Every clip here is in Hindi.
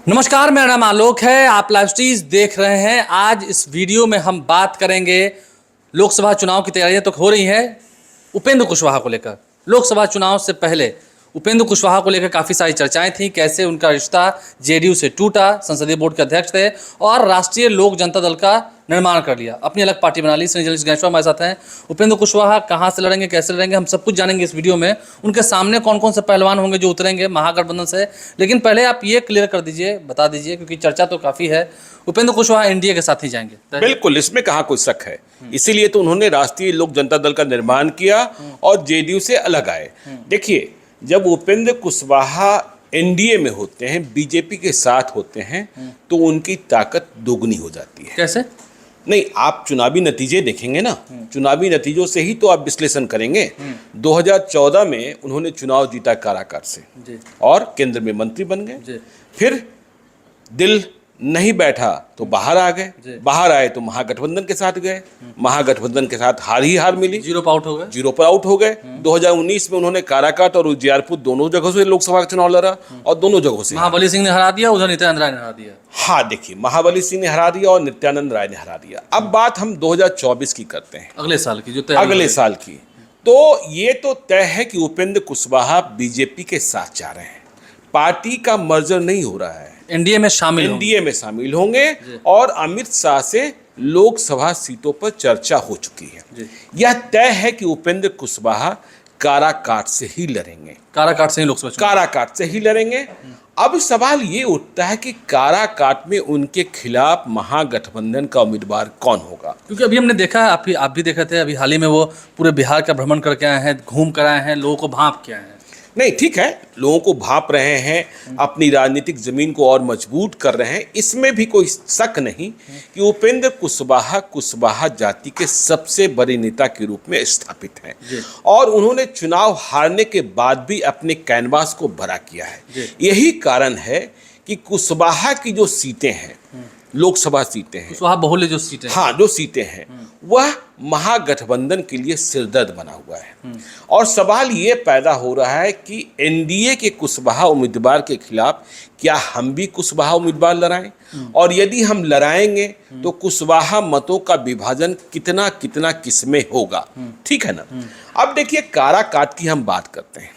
नमस्कार, मेरा नाम आलोक है। आप लाइव स्ट्रीज देख रहे हैं। आज इस वीडियो में हम बात करेंगे, लोकसभा चुनाव की तैयारियां तो हो रही हैं उपेंद्र कुशवाहा को लेकर। लोकसभा चुनाव से पहले उपेंद्र कुशवाहा को लेकर काफ़ी सारी चर्चाएं थी, कैसे उनका रिश्ता जेडीयू से टूटा, संसदीय बोर्ड के अध्यक्ष थे और राष्ट्रीय लोक जनता दल का निर्माण कर लिया, अपनी अलग पार्टी बना ली। जर्नलिस्ट गणेश हमारे साथ हैं। उपेंद्र कुशवाहा कहाँ से लड़ेंगे, कैसे लड़ेंगे, हम सब कुछ जानेंगे इस वीडियो में। उनके सामने कौन कौन से पहलवान होंगे जो उतरेंगे महागठबंधन से। लेकिन पहले आप ये क्लियर कर दीजिए, बता दीजिए, क्योंकि चर्चा तो काफ़ी है, उपेंद्र कुशवाहा एनडीए के साथ ही जाएंगे। बिल्कुल, इसमें कहाँ कोई शक है। इसीलिए तो उन्होंने राष्ट्रीय लोक जनता दल का निर्माण किया और जेडीयू से अलग आए। देखिए, जब उपेंद्र कुशवाहा एनडीए में होते हैं, बीजेपी के साथ होते हैं, तो उनकी ताकत दोगुनी हो जाती है। कैसे? नहीं, आप चुनावी नतीजे देखेंगे ना, चुनावी नतीजों से ही तो आप विश्लेषण करेंगे। 2014 में उन्होंने चुनाव जीता काराकाट से और केंद्र में मंत्री बन गए। फिर दिल नहीं बैठा तो बाहर आ गए, बाहर आए तो महागठबंधन के साथ गए, महागठबंधन के साथ हार ही हार मिली, जीरो पर आउट हो गए। 2019 में उन्होंने काराकाट और उजियारपुर दोनों जगहों से लोकसभा का चुनाव लड़ा और दोनों जगहों से महाबली सिंह ने हरा दिया, उधर नित्यानंद राय ने हरा दिया। हाँ, देखिए, महाबली सिंह ने हरा दिया और नित्यानंद राय ने हरा दिया। अब बात हम 2024 की करते हैं, अगले साल की, अगले साल की। तो ये तो तय है कि उपेंद्र कुशवाहा बीजेपी के साथ जा रहे हैं, पार्टी का मर्जर नहीं हो रहा है, एनडीए में शामिल होंगे और अमित शाह से लोकसभा सीटों पर चर्चा हो चुकी है। यह तय है कि उपेंद्र कुशवाहा काराकाट से ही लड़ेंगे, काराकाट से ही लड़ेंगे। अब सवाल ये उठता है कि काराकाट में उनके खिलाफ महागठबंधन का उम्मीदवार कौन होगा, क्योंकि अभी हमने देखा, आप भी देखे थे, अभी हाल ही में वो पूरे बिहार का भ्रमण करके आए हैं, घूम कर आए हैं, लोगों को भांप के आए हैं। नहीं, ठीक है, लोगों को भांप रहे हैं, अपनी राजनीतिक जमीन को और मजबूत कर रहे हैं, इसमें भी कोई शक नहीं कि उपेंद्र कुशवाहा जाति के सबसे बड़े नेता के रूप में स्थापित हैं और उन्होंने चुनाव हारने के बाद भी अपने कैनवास को भरा किया है। यही कारण है कि कुशवाहा की जो सीटें हैं, लोकसभा सीटें हैं, कुशवाहा बहुल्य जो सीटें, हाँ, जो सीटें हैं, वह महागठबंधन के लिए सिरदर्द बना हुआ है। और सवाल ये पैदा हो रहा है कि एनडीए के कुशवाहा उम्मीदवार के खिलाफ क्या हम भी कुशवाहा उम्मीदवार लड़ाएं, और यदि हम लड़ाएंगे तो कुशवाहा मतों का विभाजन कितना कितना किसमें होगा, ठीक है ना। अब देखिए, काराकाट की हम बात करते हैं।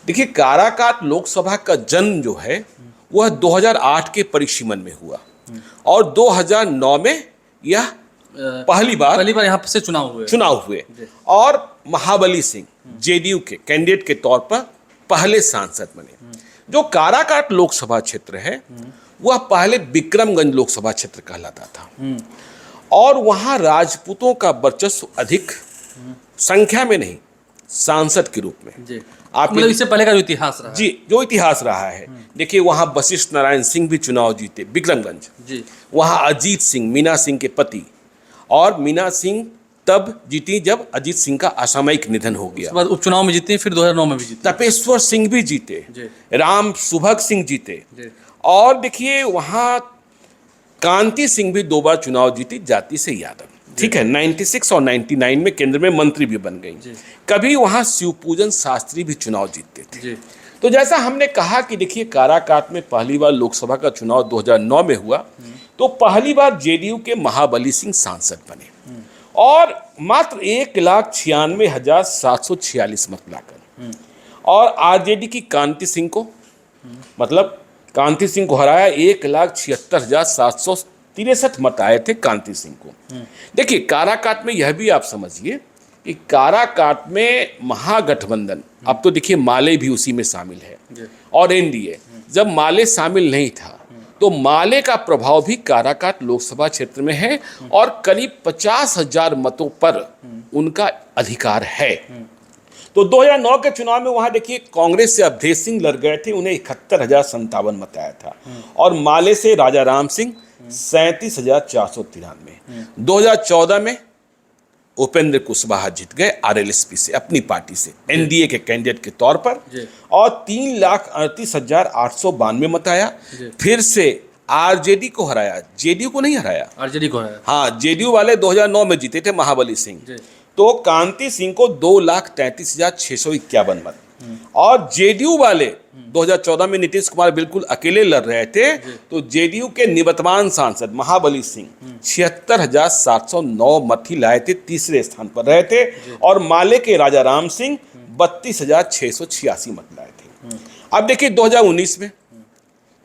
देखिए, काराकाट लोकसभा का जन्म जो है वह 2008 के परिसीमन में हुआ और 2009 में यह पहली बार यहाँ से चुनाव हुए और महाबली सिंह जेडीयू के कैंडिडेट के तौर पर पहले सांसद बने। जो काराकाट लोकसभा क्षेत्र है वह पहले विक्रमगंज लोकसभा क्षेत्र कहलाता था और वहां राजपूतों का वर्चस्व अधिक, संख्या में नहीं, सांसद के रूप में। आप मतलब इससे पहले का जो इतिहास रहा, जो इतिहास रहा है, देखिए, वहां वशिष्ठ नारायण सिंह भी चुनाव जीते विक्रमगंज। वहां अजीत सिंह, मीना सिंह के पति, और मीना सिंह तब जीती जब अजीत सिंह का असामयिक निधन हो गया। बाद उपचुनाव में जीते, फिर 2009 में भी जीते। तपेश्वर सिंह भी जीते, राम सुभग सिंह जीते, और देखिए वहां कांति सिंह भी 2 बार चुनाव जीती, जाति से यादव, ठीक है। 96 और 99 में केंद्र में मंत्री भी बन गई। कभी वहां शिवपूजन शास्त्री भी चुनाव जीतते थे। तो जैसा हमने कहा कि देखिए, काराकाट में पहली बार लोकसभा का चुनाव 2009 में हुआ, तो पहली बार जेडीयू के महाबली सिंह सांसद बने और मात्र 1,96,746 मत लाकर, और आरजेडी की कांति सिंह को, मतलब कांति सिंह को हराया। 1,76,763 मत आए थे कांति सिंह को। देखिए, काराकाट में यह भी आप समझिए कि काराकाट में महागठबंधन, अब तो देखिए माले भी उसी में शामिल है, और एनडीए, जब माले शामिल नहीं था तो माले का प्रभाव भी काराकाट लोकसभा क्षेत्र में है और करीब 50,000 मतों पर उनका अधिकार है। तो 2009 के चुनाव में वहां देखिए, कांग्रेस से अवधेश सिंह लड़ गए थे, उन्हें 71,057 मत आया था, और माले से राजा राम सिंह 37,493। 2014 में उपेंद्र कुशवाहा जीत गए आरएलएसपी से, अपनी पार्टी से, एनडीए के कैंडिडेट के तौर पर, और 3,38,892 मत आया। फिर से आरजेडी को हराया, जेडीयू को नहीं हराया, आरजेडी को हराया। हाँ, जेडीयू वाले 2009 में जीते थे महाबली सिंह, तो कांति सिंह को 2,33,651 मत, और जेडीयू वाले 2014 में नीतीश कुमार बिल्कुल अकेले लड़ रहे थे, तो जेडीयू के निवर्तमान सांसद महाबली सिंह 76,709 मत ही लाए थे, तीसरे स्थान पर रहे थे। और माले के राजा राम सिंह 32,686 मत लाए थे। अब देखिए 2019 में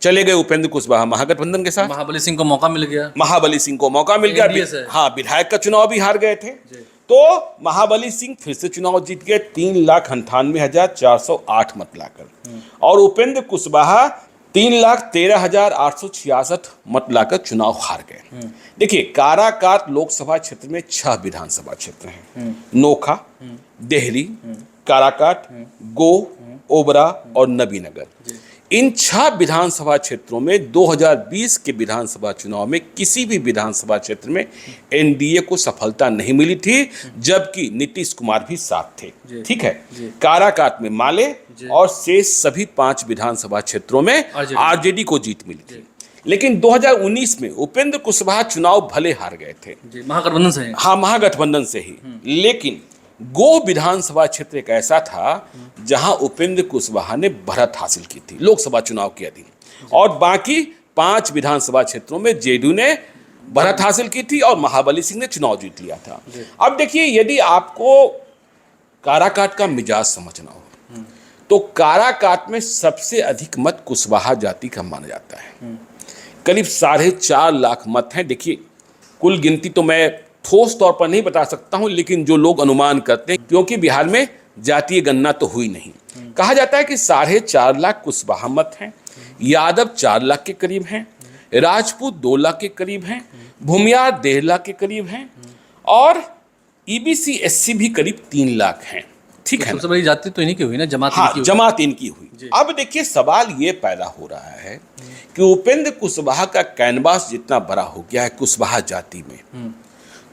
चले गए उपेंद्र कुशवाहा महागठबंधन के साथ। महाबली सिंह को मौका मिल गया। महाबली सिंह को मौका मिल NDA गया। से। हाँ, विधायक का चुनाव भी हार गए थे। तो महाबली सिंह फिर से चुनाव जीत गए 3,98,408 मत लाकर, और उपेंद्र कुशवाहा 3,13,866 मत लाकर चुनाव हार गए। देखिए, काराकाट लोकसभा क्षेत्र में 6 विधानसभा क्षेत्र हैं। नोखा, देहरी, काराकाट, गो, ओबरा और नबीनगर। इन 6 विधानसभा क्षेत्रों में 2020 के विधानसभा चुनाव में किसी भी विधानसभा क्षेत्र में एनडीए को सफलता नहीं मिली थी, जबकि नीतीश कुमार भी साथ थे। ठीक है, काराकाट में माले और शेष सभी 5 विधानसभा क्षेत्रों में आरजेडी को जीत मिली थी। लेकिन 2019 में उपेंद्र कुशवाहा चुनाव भले हार गए थे, महागठबंधन से। हाँ, महागठबंधन से ही, लेकिन गो विधानसभा क्षेत्र एक ऐसा था जहां उपेंद्र कुशवाहा ने बढ़त हासिल की थी लोकसभा चुनाव के अधीन, और बाकी 5 विधानसभा क्षेत्रों में जेडीयू ने बढ़त हासिल की थी और महाबली सिंह ने चुनाव जीत लिया था। अब देखिए, यदि आपको काराकाट का मिजाज समझना हो तो काराकाट में सबसे अधिक मत कुशवाहा जाति का माना जाता है। करीब 4.5 लाख मत हैं। देखिए, कुल गिनती तो मैं ठोस तौर पर नहीं बता सकता हूं, लेकिन जो लोग अनुमान करते हैं, क्योंकि बिहार में जातीय गणना तो हुई नहीं, कहा जाता है कि 4.5 लाख कुशवाहा मत हैं, यादव 4 लाख के करीब हैं, राजपूत 2 लाख के करीब हैं, भूमियार 1.5 लाख के करीब हैं, और ईबीसी एससी भी करीब 3 लाख हैं। ठीक है, सबसे बड़ी जाति तो इन्हीं की हुई ना, जमात। हाँ, जमात इनकी हुई। अब देखिए, सवाल ये पैदा हो रहा है कि उपेंद्र कुशवाहा का कैनवास जितना बड़ा हो गया है कुशवाहा जाति में,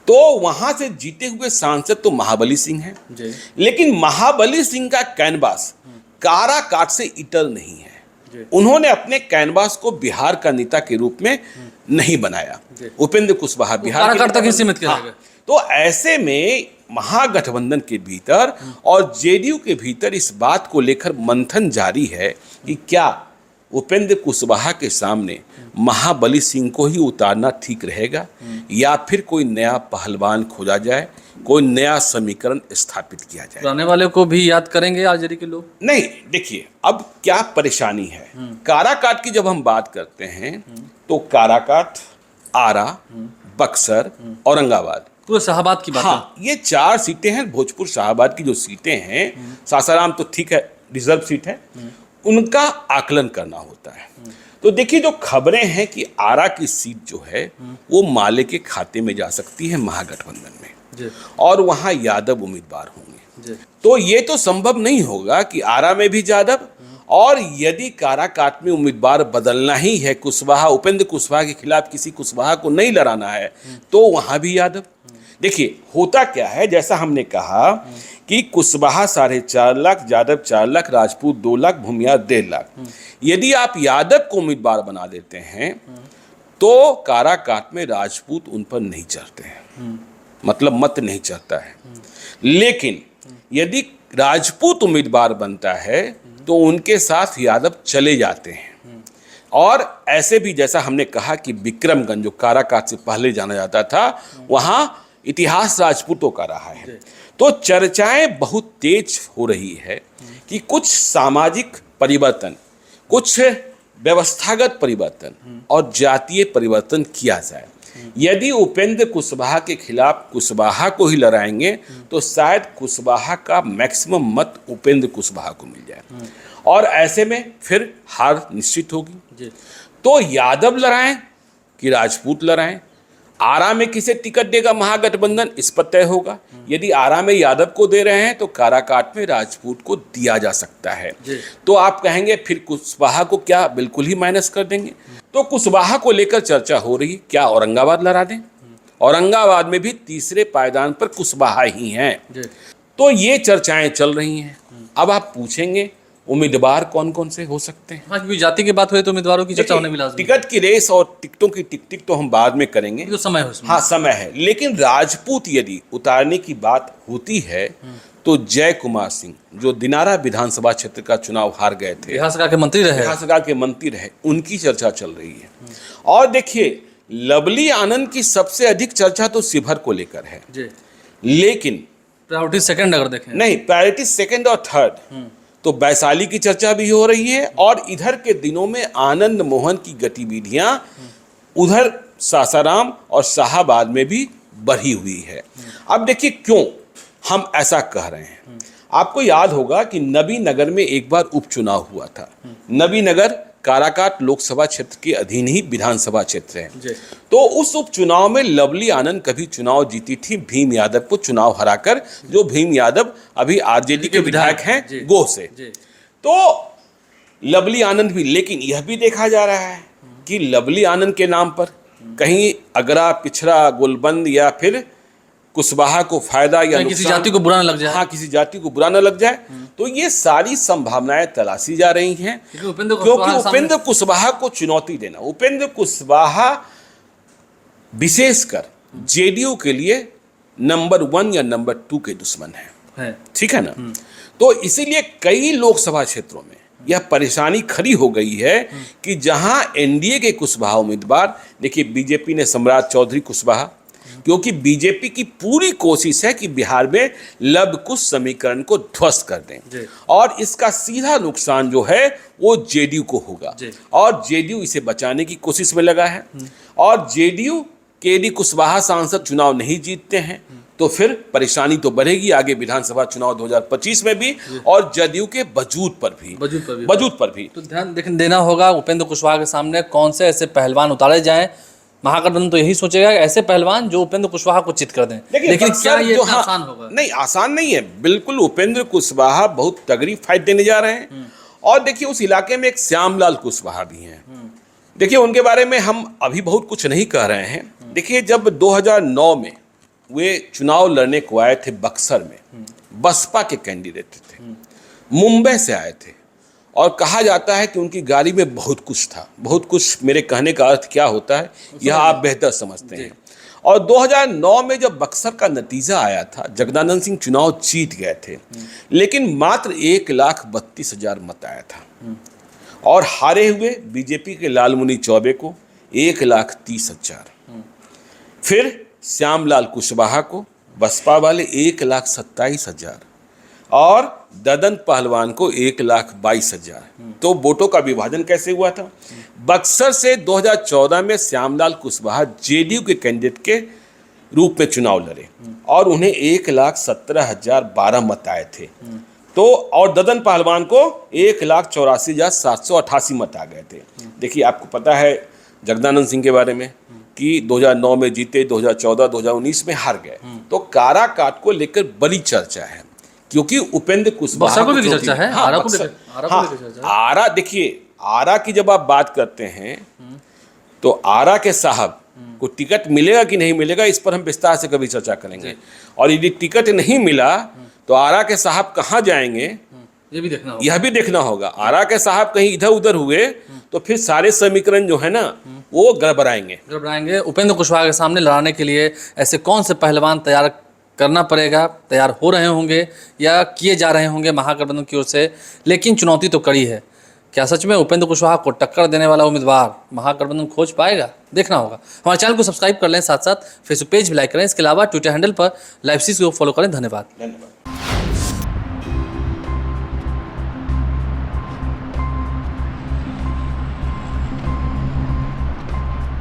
तो वहां से जीते हुए सांसद तो महाबली सिंह हैं, लेकिन महाबली सिंह का कैनवास काराकाट से इतर नहीं है। उन्होंने अपने कैनवास को बिहार का नेता के रूप में नहीं बनाया। उपेंद्र कुशवाहा बिहार तक ही सीमित किया गया। तो ऐसे में महागठबंधन के भीतर और जेडीयू के भीतर इस बात को लेकर मंथन जारी है कि क्या उपेंद्र कुशवाहा के सामने महाबली सिंह को ही उतारना ठीक रहेगा, या फिर कोई नया पहलवान खोजा जाए, कोई नया समीकरण स्थापित किया जाए। पुराने वाले को भी याद करेंगे आरजेडी के लोग? नहीं, देखिए, अब क्या परेशानी है। काराकाट की जब हम बात करते हैं तो काराकाट, आरा, बक्सर, औरंगाबाद, पूरे शाहबाद की बात। हाँ, ये 4 सीटें हैं। भोजपुर शाहबाद की जो सीटें हैं, सासाराम तो ठीक है, रिजर्व सीट है, उनका आकलन करना होता है। तो देखिए, जो खबरें हैं कि आरा की सीट जो है वो माले के खाते में जा सकती है महागठबंधन में, और वहां यादव उम्मीदवार होंगे। तो ये तो संभव नहीं होगा कि आरा में भी यादव, और यदि काराकाट में उम्मीदवार बदलना ही है, कुशवाहा, उपेंद्र कुशवाहा के खिलाफ किसी कुशवाहा को नहीं लड़ाना है, तो वहां भी यादव। देखिए, होता क्या है, जैसा हमने कहा कि कुशवाहा 4.5 लाख, यादव 4 लाख, राजपूत 2 लाख, भूमियार 1.5 लाख। यदि आप यादव को उम्मीदवार बना देते हैं तो काराकाट में राजपूत उन पर नहीं चढ़ते हैं, मतलब मत नहीं चढ़ता है। लेकिन यदि राजपूत उम्मीदवार बनता है तो उनके साथ यादव चले जाते हैं। और ऐसे भी, जैसा हमने कहा कि विक्रमगंज, जो काराकाट से पहले जाना जाता था, वहां इतिहास राजपूतों का रहा है। तो चर्चाएं बहुत तेज हो रही है कि कुछ सामाजिक परिवर्तन, कुछ व्यवस्थागत परिवर्तन और जातीय परिवर्तन किया जाए। यदि उपेंद्र कुशवाहा के खिलाफ कुशवाहा को ही लड़ाएंगे तो शायद कुशवाहा का मैक्सिमम मत उपेंद्र कुशवाहा को मिल जाए, और ऐसे में फिर हार निश्चित होगी। तो यादव लड़ाएं कि राजपूत लड़ाएं, आरा में किसे टिकट देगा महागठबंधन, इस पर तय होगा। यदि आरा में यादव को दे रहे हैं तो काराकाट में राजपूत को दिया जा सकता है। तो आप कहेंगे फिर कुशवाहा को क्या बिल्कुल ही माइनस कर देंगे? तो कुशवाहा को लेकर चर्चा हो रही, क्या औरंगाबाद लड़ा दें? औरंगाबाद में भी तीसरे पायदान पर कुशवाहा ही हैं। तो ये चर्चाएं चल रही हैं। अब आप पूछेंगे उम्मीदवार कौन कौन से हो सकते हैं? हाँ, क्योंकि जाति की बात हुई तो उम्मीदवारों की चर्चा होने भी लाज़मी। टिकट की रेस और टिकटों की टिक तो हम बाद में करेंगे, तो समय है उसमें। हाँ, समय है। लेकिन राजपूत यदि उतारने की बात होती है तो जय कुमार सिंह जो दिनारा विधानसभा क्षेत्र का चुनाव हार गए थे, बिहार सरकार के मंत्री रहे, बिहार सरकार के मंत्री रहे, उनकी चर्चा चल रही है। और देखिए लवली आनंद की सबसे अधिक चर्चा तो शिवहर को लेकर है जी, लेकिन प्रायोरिटी सेकंड अगर देखें, नहीं, प्रायोरिटी सेकंड और थर्ड तो वैशाली की चर्चा भी हो रही है। और इधर के दिनों में आनंद मोहन की गतिविधियां उधर सासाराम और शाहाबाद में भी बढ़ी हुई है। अब देखिए क्यों हम ऐसा कह रहे हैं। आपको याद होगा कि नबीनगर में एक बार उपचुनाव हुआ था। नबीनगर काराकाट लोकसभा क्षेत्र के अधीन ही विधानसभा क्षेत्र है। तो उस उपचुनाव में लवली आनंद कभी चुनाव जीती थी भीम यादव को चुनाव हराकर, जो भीम यादव अभी आरजेडी के विधायक हैं गोह से। तो लवली आनंद भी, लेकिन यह भी देखा जा रहा है कि लवली आनंद के नाम पर कहीं अगरा पिछड़ा गुलबंद या फिर कुशवाहा को फायदा या किसी जाति को बुरा न लग जाए, हाँ किसी जाति को बुरा न लग जाए, तो ये सारी संभावनाएं तलाशी जा रही हैं। क्योंकि उपेंद्र कुशवाहा को चुनौती देना, उपेंद्र कुशवाहा विशेषकर जेडीयू के लिए नंबर 1 या नंबर 2 के दुश्मन है, ठीक है ना। तो इसीलिए कई लोकसभा क्षेत्रों में यह परेशानी खड़ी हो गई है कि जहां एनडीए के कुशवाहा उम्मीदवार, देखिए बीजेपी ने सम्राट चौधरी कुशवाहा, क्योंकि बीजेपी की पूरी कोशिश है कि बिहार में लव कुश समीकरण को ध्वस्त कर दें और इसका सीधा नुकसान जो है वो जेडीयू को होगा और जेडीयू इसे बचाने की कोशिश में लगा है। और जेडीयू केडी कुशवाहा सांसद चुनाव नहीं जीतते हैं तो फिर परेशानी तो बढ़ेगी आगे विधानसभा चुनाव 2025 में भी और जदयू के वजूद पर भी। तो ध्यान देना होगा उपेंद्र कुशवाहा के सामने कौन से ऐसे पहलवान उतारे जाएं। महागठबंधन तो यही सोचेगा कि ऐसे पहलवान जो उपेंद्र कुशवाहा को चित कर दें, लेकिन क्या ये इतना आसान होगा? नहीं, आसान नहीं है बिल्कुल। उपेंद्र कुशवाहा बहुत तगड़ी फाइट देने जा रहे हैं। और देखिए उस इलाके में एक श्यामलाल कुशवाहा भी हैं। देखिए उनके बारे में हम अभी बहुत कुछ नहीं कह रहे हैं। देखिए जब 2009 में वे चुनाव लड़ने को आए थे बक्सर में, बसपा के कैंडिडेट थे, मुंबई से आए थे और कहा जाता है कि उनकी गाड़ी में बहुत कुछ था। बहुत कुछ मेरे कहने का अर्थ क्या होता है यह आप बेहतर समझते हैं। और 2009 में जब बक्सर का नतीजा आया था, जगदानंद सिंह चुनाव जीत गए थे, लेकिन मात्र 1,32,000 मत आया था और हारे हुए बीजेपी के लालमुनि चौबे को 1,30,000, फिर श्यामलाल कुशवाहा को बसपा वाले 1,27,000 और ददन पहलवान को 1,22,000। तो वोटों का विभाजन कैसे हुआ था? बक्सर से 2014 में श्यामलाल कुशवाहा जेडीयू के कैंडिडेट के रूप में चुनाव लड़े और उन्हें 1,17,012 मत आए थे। तो और ददन पहलवान को 1,84,788 मत आ गए थे। देखिए आपको पता है जगदानंद सिंह के बारे में कि 2009 में जीते, 2014, 2019 में हार गए। तो काराकाट को लेकर बड़ी चर्चा है क्योंकि उपेंद्र कुशवाहा को भी चर्चा है। आरा, देखिए आरा की जब आप बात करते हैं तो आरा के साहब को टिकट मिलेगा कि नहीं मिलेगा इस पर हम विस्तार से कभी चर्चा करेंगे। और यदि टिकट नहीं मिला तो आरा के साहब कहाँ जाएंगे यह भी देखना होगा। आरा के साहब कहीं इधर उधर हुए तो फिर सारे समीकरण जो है ना वो गड़बड़ाएंगे। उपेंद्र कुशवाहा के सामने लड़ाने के लिए ऐसे कौन से पहलवान तैयार करना पड़ेगा, तैयार हो रहे होंगे या किए जा रहे होंगे महागठबंधन की ओर से, लेकिन चुनौती तो कड़ी है। क्या सच में उपेंद्र कुशवाहा को टक्कर देने वाला उम्मीदवार महागठबंधन खोज पाएगा? देखना होगा। हमारे चैनल को सब्सक्राइब कर लें, साथ साथ फेसबुक पेज भी लाइक करें। इसके अलावा ट्विटर हैंडल पर लाइव सीरीज को फॉलो करें। धन्यवाद।